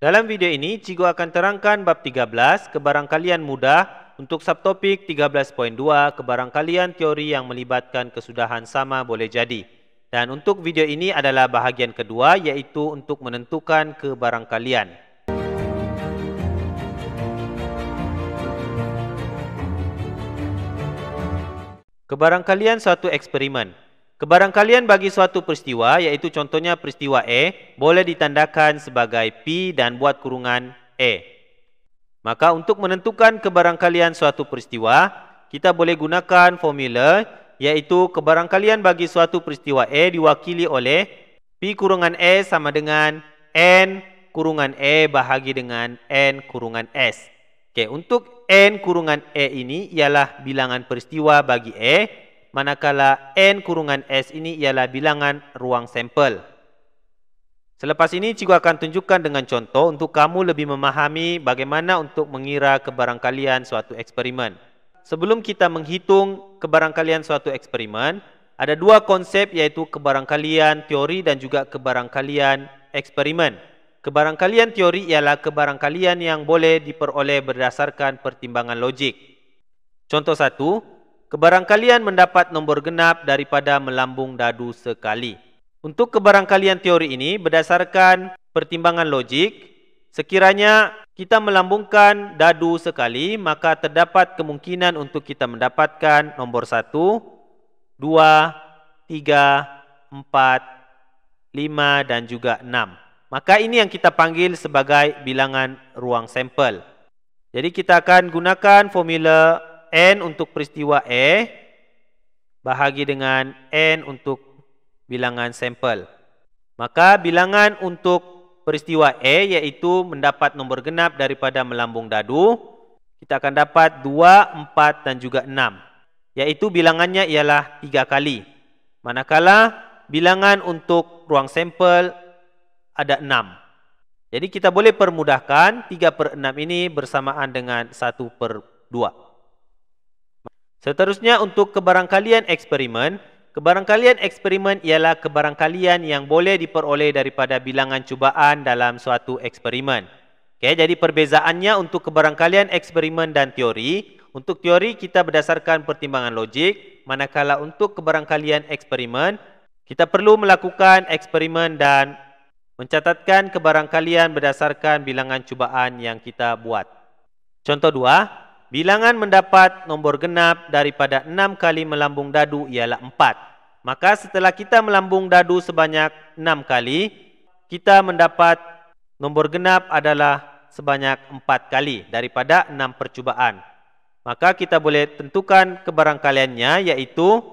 Dalam video ini, Cikgu akan terangkan bab 13, kebarangkalian mudah, untuk subtopik 13.2, kebarangkalian teori yang melibatkan kesudahan sama boleh jadi. Dan untuk video ini adalah bahagian kedua, iaitu untuk menentukan kebarangkalian. Kebarangkalian suatu eksperimen. Kebarangkalian bagi suatu peristiwa, iaitu contohnya peristiwa A, boleh ditandakan sebagai P dan buat kurungan A. Maka untuk menentukan kebarangkalian suatu peristiwa, kita boleh gunakan formula, iaitu kebarangkalian bagi suatu peristiwa A diwakili oleh P kurungan A sama dengan N kurungan A bahagi dengan N kurungan S. Okey, untuk N kurungan A ini ialah bilangan peristiwa bagi A, manakala N kurungan S ini ialah bilangan ruang sampel. Selepas ini, cikgu akan tunjukkan dengan contoh untuk kamu lebih memahami bagaimana untuk mengira kebarangkalian suatu eksperimen. Sebelum kita menghitung kebarangkalian suatu eksperimen, ada dua konsep iaitu kebarangkalian teori dan juga kebarangkalian eksperimen. Kebarangkalian teori ialah kebarangkalian yang boleh diperoleh berdasarkan pertimbangan logik. Contoh satu, kebarangkalian mendapat nombor genap daripada melambung dadu sekali. Untuk kebarangkalian teori ini, berdasarkan pertimbangan logik, sekiranya kita melambungkan dadu sekali, maka terdapat kemungkinan untuk kita mendapatkan nombor 1, 2, 3, 4, 5 dan juga 6. Maka ini yang kita panggil sebagai bilangan ruang sampel. Jadi kita akan gunakan formula N untuk peristiwa A bahagi dengan N untuk bilangan sampel. Maka bilangan untuk peristiwa A iaitu mendapat nombor genap daripada melambung dadu, kita akan dapat 2, 4 dan juga 6. Iaitu bilangannya ialah 3 kali. Manakala bilangan untuk ruang sampel ada 6. Jadi kita boleh permudahkan 3/6 ini bersamaan dengan 1/2. Seterusnya untuk kebarangkalian eksperimen. Kebarangkalian eksperimen ialah kebarangkalian yang boleh diperoleh daripada bilangan cubaan dalam suatu eksperimen. Okay, jadi perbezaannya untuk kebarangkalian eksperimen dan teori. Untuk teori kita berdasarkan pertimbangan logik, manakala untuk kebarangkalian eksperimen, kita perlu melakukan eksperimen dan mencatatkan kebarangkalian berdasarkan bilangan cubaan yang kita buat. Contoh 2. Bilangan mendapat nombor genap daripada 6 kali melambung dadu ialah 4. Maka setelah kita melambung dadu sebanyak 6 kali, kita mendapat nombor genap adalah sebanyak 4 kali daripada 6 percubaan. Maka kita boleh tentukan kebarangkaliannya iaitu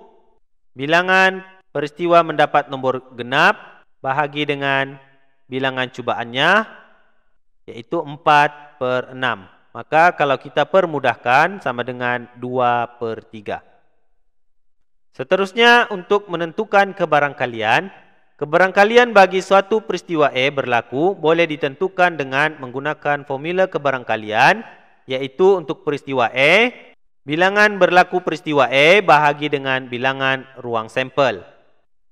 bilangan peristiwa mendapat nombor genap bahagi dengan bilangan cubaannya iaitu 4/6. Maka kalau kita permudahkan sama dengan 2/3. Seterusnya untuk menentukan kebarangkalian. Kebarangkalian bagi suatu peristiwa A berlaku boleh ditentukan dengan menggunakan formula kebarangkalian. Iaitu untuk peristiwa A, bilangan berlaku peristiwa A bahagi dengan bilangan ruang sampel.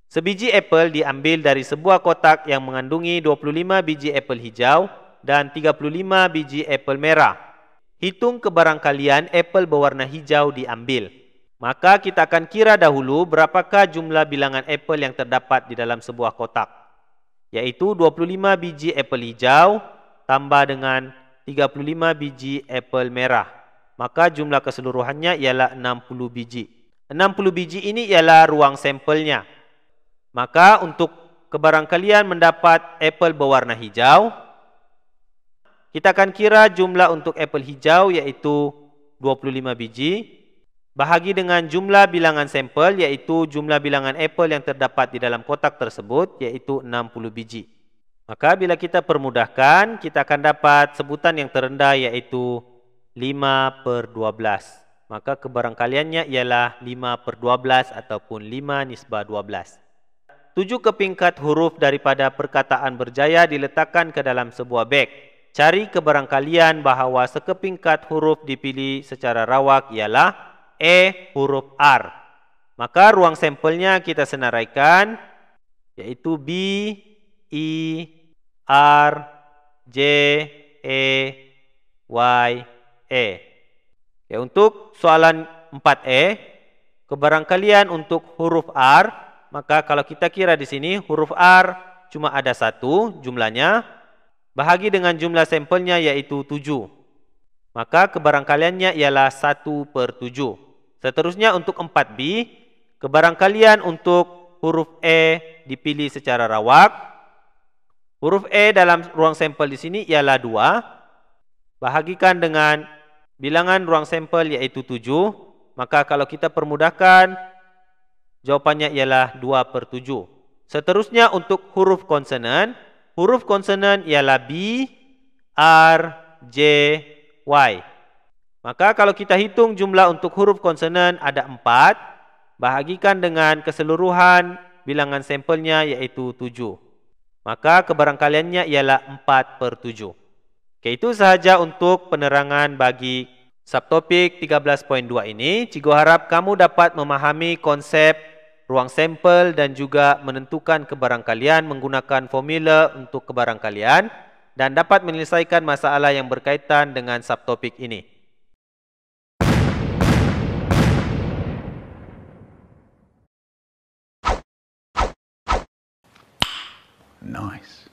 Sebiji apel diambil dari sebuah kotak yang mengandungi 25 biji apel hijau dan 35 biji apel merah. Hitung kebarangkalian apel berwarna hijau diambil. Maka kita akan kira dahulu berapakah jumlah bilangan apel yang terdapat di dalam sebuah kotak. Iaitu 25 biji apel hijau tambah dengan 35 biji apel merah. Maka jumlah keseluruhannya ialah 60 biji. 60 biji ini ialah ruang sampelnya. Maka untuk kebarangkalian mendapat apel berwarna hijau, kita akan kira jumlah untuk apel hijau iaitu 25 biji bahagi dengan jumlah bilangan sampel iaitu jumlah bilangan apel yang terdapat di dalam kotak tersebut iaitu 60 biji. Maka bila kita permudahkan, kita akan dapat sebutan yang terendah iaitu 5/12. Maka kebarangkaliannya ialah 5/12 ataupun 5/12. 7 kepingkat huruf daripada perkataan berjaya diletakkan ke dalam sebuah beg. Cari kebarangkalian bahawa sekepingkat huruf dipilih secara rawak ialah huruf R. Maka ruang sampelnya kita senaraikan iaitu B, E, R, J, E, Y, E. Okay, untuk soalan 4E, kebarangkalian untuk huruf R, maka kalau kita kira di sini huruf R cuma ada 1 jumlahnya, bahagi dengan jumlah sampelnya yaitu 7. Maka kebarangkaliannya ialah 1/7. Seterusnya untuk 4B, kebarangkalian untuk huruf E dipilih secara rawak. Huruf E dalam ruang sampel di sini ialah 2. Bahagikan dengan bilangan ruang sampel yaitu 7. Maka kalau kita permudahkan, jawapannya ialah 2/7. Seterusnya untuk huruf konsonan. Huruf konsonan ialah B, R, J, Y. Maka kalau kita hitung jumlah untuk huruf konsonan ada 4. Bahagikan dengan keseluruhan bilangan sampelnya yaitu 7. Maka kebarangkaliannya ialah 4/7. Oke, itu sahaja untuk penerangan bagi subtopik 13.2 ini. Cikgu harap kamu dapat memahami konsep ruang sampel dan juga menentukan kebarangkalian menggunakan formula untuk kebarangkalian dan dapat menyelesaikan masalah yang berkaitan dengan subtopik ini. Nice.